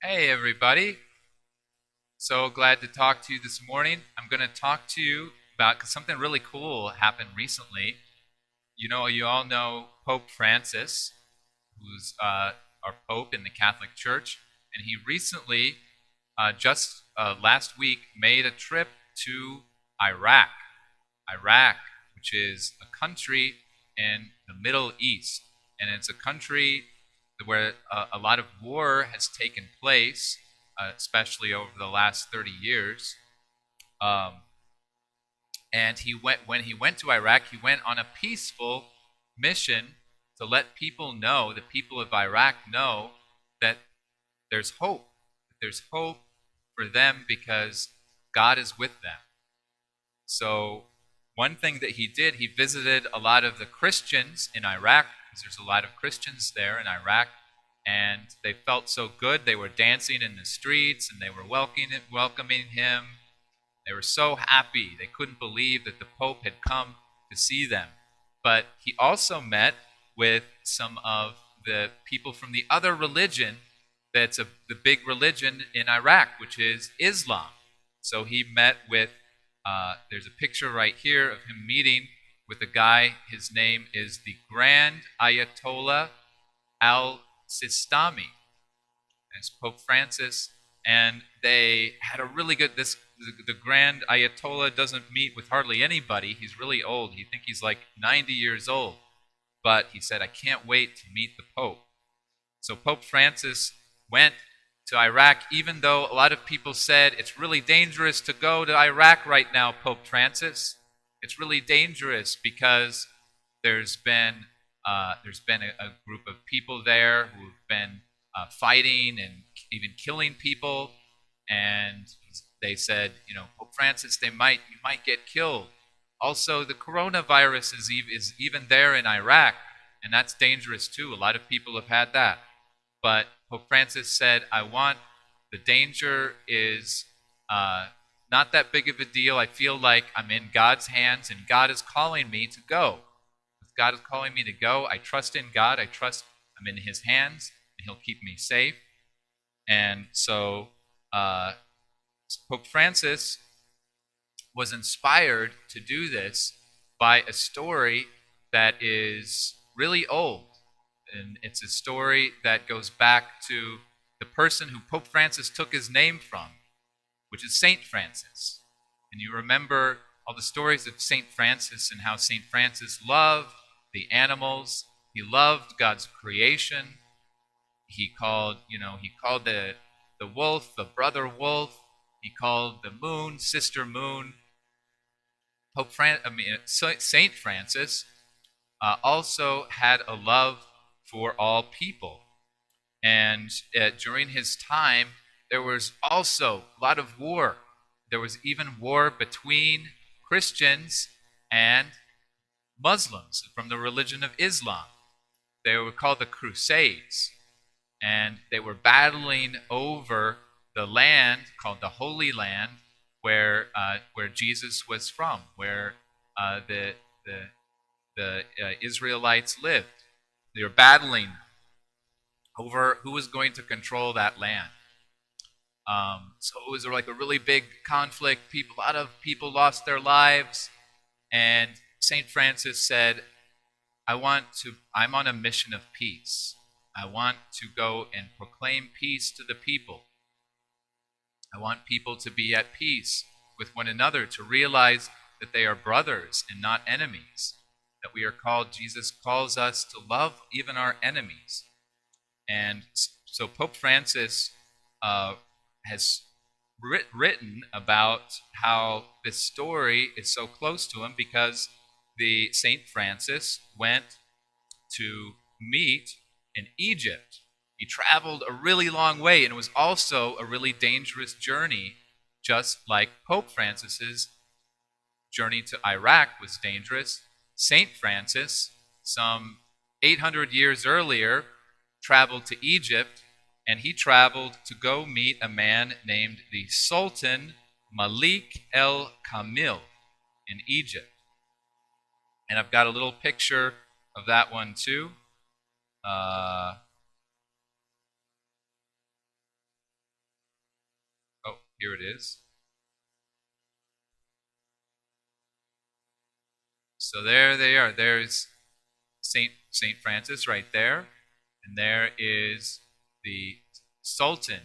Hey, everybody. So glad to talk to you this morning. I'm going to talk to you about 'cause something really cool happened recently. You all know Pope Francis, who's our Pope in the Catholic Church, and he recently, just last week, made a trip to Iraq. Iraq, which is a country in the Middle East, and it's a country where a lot of war has taken place, especially over the last 30 years. Um, and when he went to Iraq, he went on a peaceful mission to let people know, the people of Iraq know that there's hope. There's hope for them because God is with them. So one thing that he did, he visited a lot of the Christians in Iraq, because there's a lot of Christians there in Iraq, and they felt so good. They were dancing in the streets, and they were welcoming him. They were so happy. They couldn't believe that the Pope had come to see them. But he also met with some of the people from the other religion the big religion in Iraq, which is Islam. So he met with, there's a picture right here of him meeting with a guy. His name is the Grand Ayatollah al-Sistani. It's Pope Francis, and they had a really good, the Grand Ayatollah doesn't meet with hardly anybody. He's really old. You think he's like 90 years old. But he said, I can't wait to meet the Pope. So Pope Francis went to Iraq, even though a lot of people said it's really dangerous to go to Iraq right now, Pope Francis. It's really dangerous because there's been a group of people there who've been fighting and even killing people, and they said, Pope Francis, you might get killed. Also, the coronavirus is even there in Iraq, and that's dangerous too. A lot of people have had that. But Pope Francis said, the danger is not that big of a deal. I feel like I'm in God's hands, and God is calling me to go. If God is calling me to go, I trust in God. I trust I'm in his hands, and he'll keep me safe. And so Pope Francis was inspired to do this by a story that is really old. And it's a story that goes back to the person who Pope Francis took his name from, which is Saint Francis. And you remember all the stories of Saint Francis and how Saint Francis loved the animals. He loved God's creation. He called the wolf the brother wolf. He called the moon sister moon. Saint Francis also had a love for all people. And during his time, there was also a lot of war. There was even war between Christians and Muslims from the religion of Islam. They were called the Crusades. And they were battling over the land called the Holy Land, where Jesus was from, where the Israelites lived. They were battling over who was going to control that land. So it was like a really big conflict. A lot of people lost their lives, and Saint Francis said, I'm on a mission of peace. I want to go and proclaim peace to the people. I want people to be at peace with one another, to realize that they are brothers and not enemies, that Jesus calls us to love even our enemies. And so Pope Francis has written about how this story is so close to him because the Saint Francis went to meet in Egypt. He traveled a really long way, and it was also a really dangerous journey, just like Pope Francis's journey to Iraq was dangerous. Saint Francis, some 800 years earlier, traveled to Egypt, and he traveled to go meet a man named the Sultan Malik el-Kamil in Egypt. And I've got a little picture of that one, too. Here it is. So there they are. There's Saint Francis right there, and there is the Sultan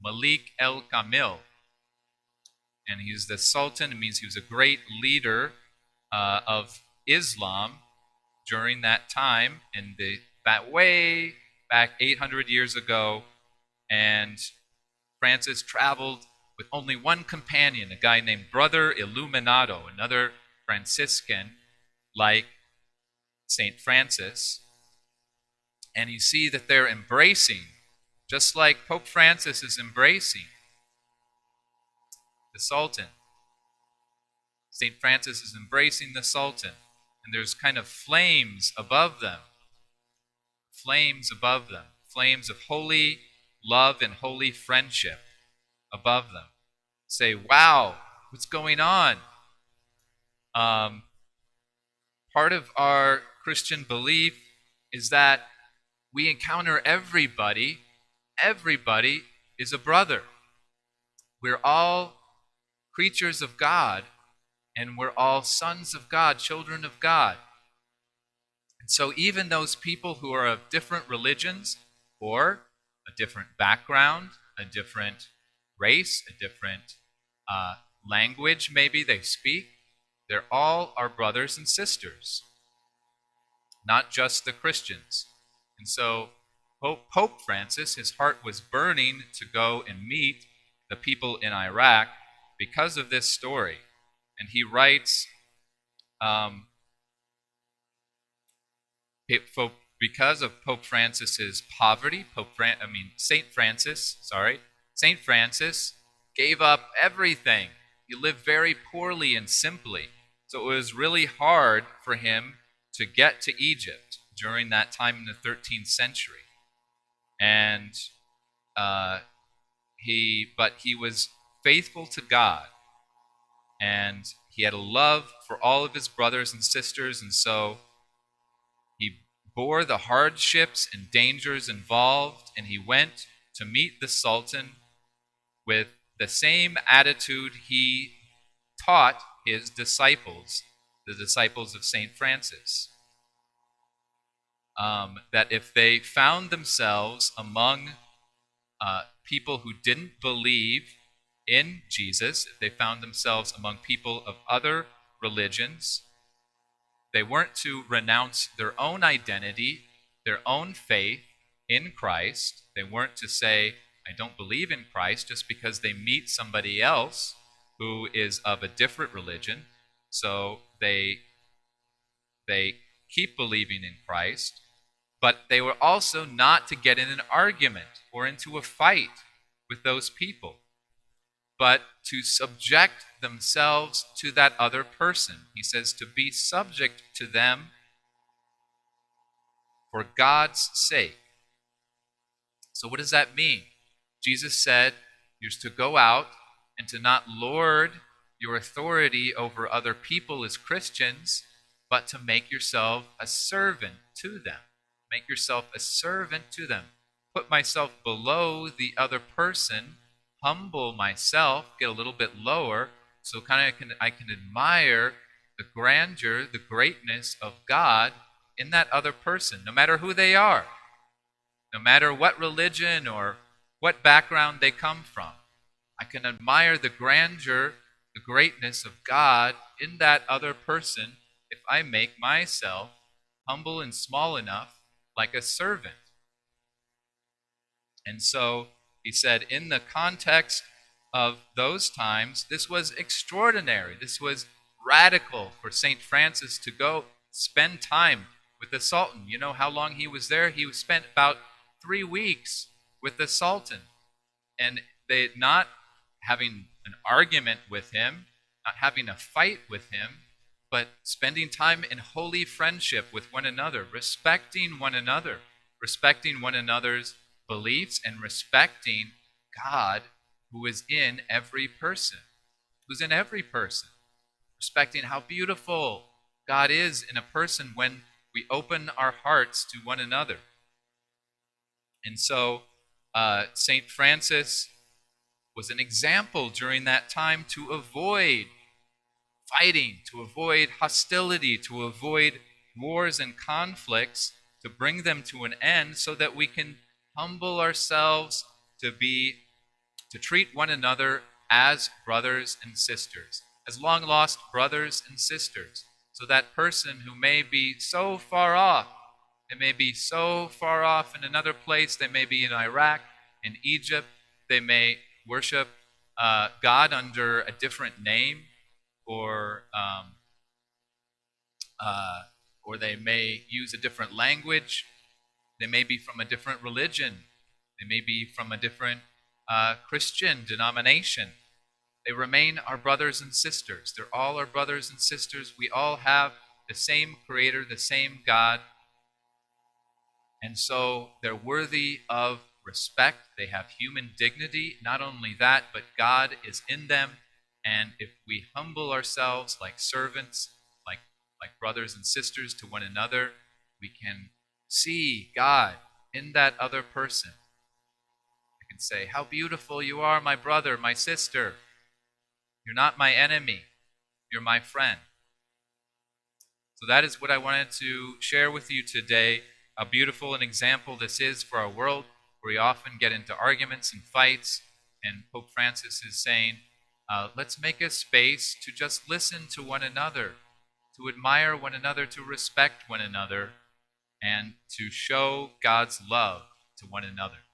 Malik El Kamil, and he's the Sultan. It means he was a great leader of Islam during that time, in that way back 800 years ago. And Francis traveled with only one companion, a guy named Brother Illuminato, another Franciscan like St. Francis. And you see that they're embracing, just like Pope Francis is embracing the Sultan. St. Francis is embracing the Sultan, and there's kind of flames above them. Flames above them. Flames of holy love and holy friendship above them. Say, wow, what's going on? Part of our Christian belief is that we encounter everybody. Everybody is a brother. We're all creatures of God, and we're all sons of God, children of God. And so even those people who are of different religions, or a different background, a different race, a different language maybe they speak, they're all our brothers and sisters, not just the Christians. And so Pope Francis, his heart was burning to go and meet the people in Iraq because of this story. And he writes, because of Pope Francis's poverty, Saint Francis gave up everything. He lived very poorly and simply. So it was really hard for him to get to Egypt during that time in the 13th century. And he was faithful to God, and he had a love for all of his brothers and sisters, and so he bore the hardships and dangers involved, and he went to meet the Sultan with the same attitude he taught his disciples, the disciples of St. Francis. That if they found themselves among people who didn't believe in Jesus, if they found themselves among people of other religions, they weren't to renounce their own identity, their own faith in Christ. They weren't to say, I don't believe in Christ, just because they meet somebody else who is of a different religion. So they keep believing in Christ. But they were also not to get in an argument or into a fight with those people, but to subject themselves to that other person. He says to be subject to them for God's sake. So what does that mean? Jesus said you're to go out and to not lord your authority over other people as Christians, but to make yourself a servant to them. Make yourself a servant to them. Put myself below the other person, humble myself, get a little bit lower, so I can admire the grandeur, the greatness of God in that other person, no matter who they are, no matter what religion or what background they come from. I can admire the grandeur, the greatness of God in that other person if I make myself humble and small enough, like a servant. And so he said, in the context of those times, this was extraordinary. This was radical for St. Francis to go spend time with the Sultan. You know how long he was there? He spent about 3 weeks with the Sultan. And they not having an argument with him, not having a fight with him, but spending time in holy friendship with one another, respecting one another's beliefs, and respecting God who is in every person, respecting how beautiful God is in a person when we open our hearts to one another. And so St. Francis was an example during that time to avoid fighting, to avoid hostility, to avoid wars and conflicts, to bring them to an end so that we can humble ourselves to treat one another as brothers and sisters, as long lost brothers and sisters. So that person who may be so far off, they may be so far off in another place, they may be in Iraq, in Egypt, they may worship God under a different name, or or they may use a different language. They may be from a different religion. They may be from a different Christian denomination. They remain our brothers and sisters. They're all our brothers and sisters. We all have the same Creator, the same God. And so they're worthy of respect. They have human dignity. Not only that, but God is in them. And if we humble ourselves like servants, like brothers and sisters to one another, we can see God in that other person. We can say, "How beautiful you are, my brother, my sister. You're not my enemy. You're my friend." So that is what I wanted to share with you today. How beautiful an example this is for our world, where we often get into arguments and fights. And Pope Francis is saying, let's make a space to just listen to one another, to admire one another, to respect one another, and to show God's love to one another.